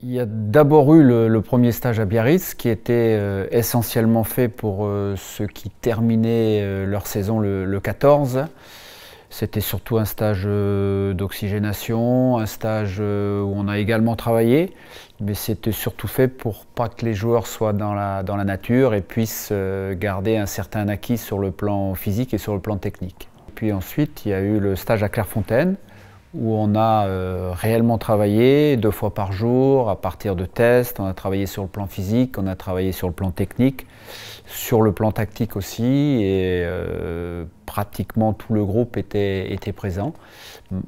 Il y a d'abord eu le premier stage à Biarritz qui était essentiellement fait pour ceux qui terminaient leur saison le 14. C'était surtout un stage d'oxygénation, un stage où on a également travaillé, mais c'était surtout fait pour pas que les joueurs soient dans la nature et puissent garder un certain acquis sur le plan physique et sur le plan technique. Puis ensuite, il y a eu le stage à Clairefontaine, où on a réellement travaillé 2 fois par jour à partir de tests. On a travaillé sur le plan physique, on a travaillé sur le plan technique, sur le plan tactique aussi, et pratiquement tout le groupe était présent.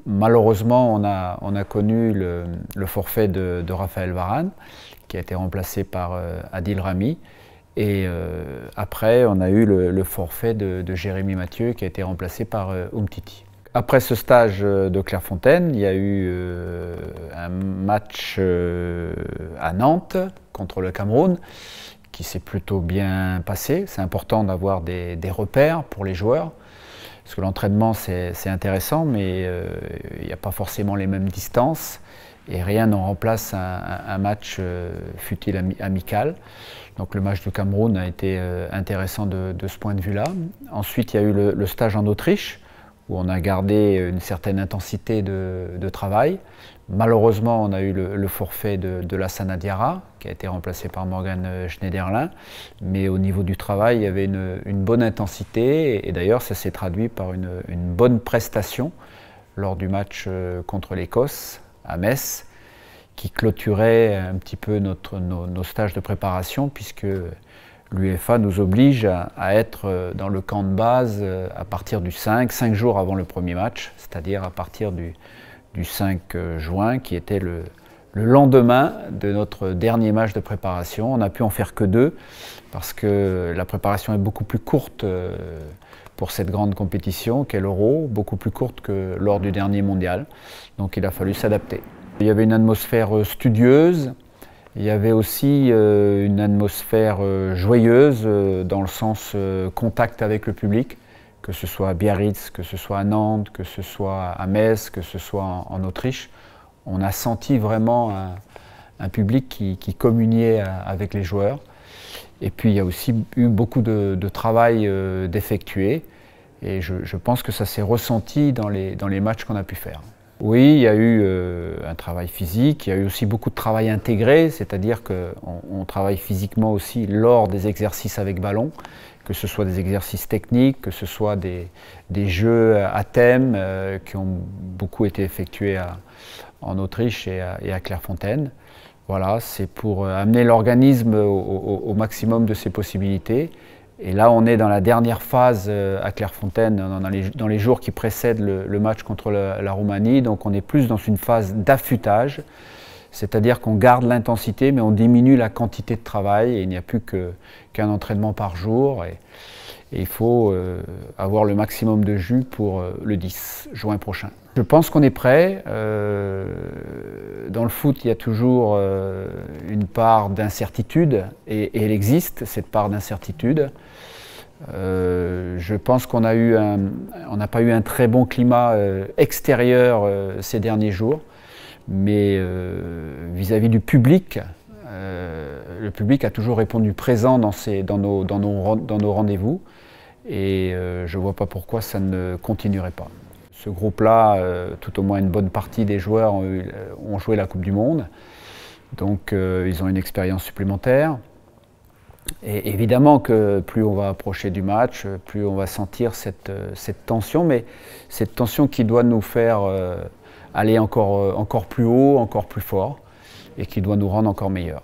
Malheureusement, on a connu le forfait de Raphaël Varane, qui a été remplacé par Adil Rami. Et après, on a eu le forfait de Jérémy Mathieu, qui a été remplacé par Umtiti. Après ce stage de Clairefontaine, il y a eu un match à Nantes contre le Cameroun qui s'est plutôt bien passé. C'est important d'avoir des repères pour les joueurs, parce que l'entraînement c'est intéressant, mais il n'y a pas forcément les mêmes distances et rien n'en remplace un match fut-il amical. Donc le match du Cameroun a été intéressant de ce point de vue-là. Ensuite, il y a eu le stage en Autriche, où on a gardé une certaine intensité de travail. Malheureusement, on a eu le forfait de Lassana Diarra, qui a été remplacé par Morgan Schneiderlin. Mais au niveau du travail, il y avait une bonne intensité. Et d'ailleurs, ça s'est traduit par une bonne prestation lors du match contre l'Écosse, à Metz, qui clôturait un petit peu nos stages de préparation, puisque l'UEFA nous oblige à être dans le camp de base à partir du 5 jours avant le premier match, c'est-à-dire à partir du 5 juin, qui était le lendemain de notre dernier match de préparation. On n'a pu en faire que 2, parce que la préparation est beaucoup plus courte pour cette grande compétition qu'est l'Euro, beaucoup plus courte que lors du dernier mondial. Donc il a fallu s'adapter. Il y avait une atmosphère studieuse. Il y avait aussi une atmosphère joyeuse dans le sens contact avec le public, que ce soit à Biarritz, que ce soit à Nantes, que ce soit à Metz, que ce soit en Autriche. On a senti vraiment un public qui communiait avec les joueurs. Et puis il y a aussi eu beaucoup de travail d'effectuer, et je pense que ça s'est ressenti dans les matchs qu'on a pu faire. Oui, il y a eu un travail physique, il y a eu aussi beaucoup de travail intégré, c'est-à-dire qu'on travaille physiquement aussi lors des exercices avec ballon, que ce soit des exercices techniques, que ce soit des jeux à thème qui ont beaucoup été effectués en Autriche et à Clairefontaine. Voilà, c'est pour amener l'organisme au maximum de ses possibilités. Et là, on est dans la dernière phase à Clairefontaine, dans les jours qui précèdent le match contre la Roumanie. Donc on est plus dans une phase d'affûtage, c'est-à-dire qu'on garde l'intensité, mais on diminue la quantité de travail. Et il n'y a plus qu'un entraînement par jour. Et il faut avoir le maximum de jus pour le 10 juin prochain. Je pense qu'on est prêt. Dans le foot, il y a toujours une part d'incertitude, et elle existe, cette part d'incertitude. Je pense qu'on n'a pas eu un très bon climat extérieur ces derniers jours, mais vis-à-vis du public, le public a toujours répondu présent dans nos rendez-vous, et je ne vois pas pourquoi ça ne continuerait pas. Ce groupe-là, tout au moins une bonne partie des joueurs ont joué la Coupe du Monde, donc ils ont une expérience supplémentaire. Et évidemment que plus on va approcher du match, plus on va sentir cette tension, mais cette tension qui doit nous faire aller encore plus haut, encore plus fort, et qui doit nous rendre encore meilleurs.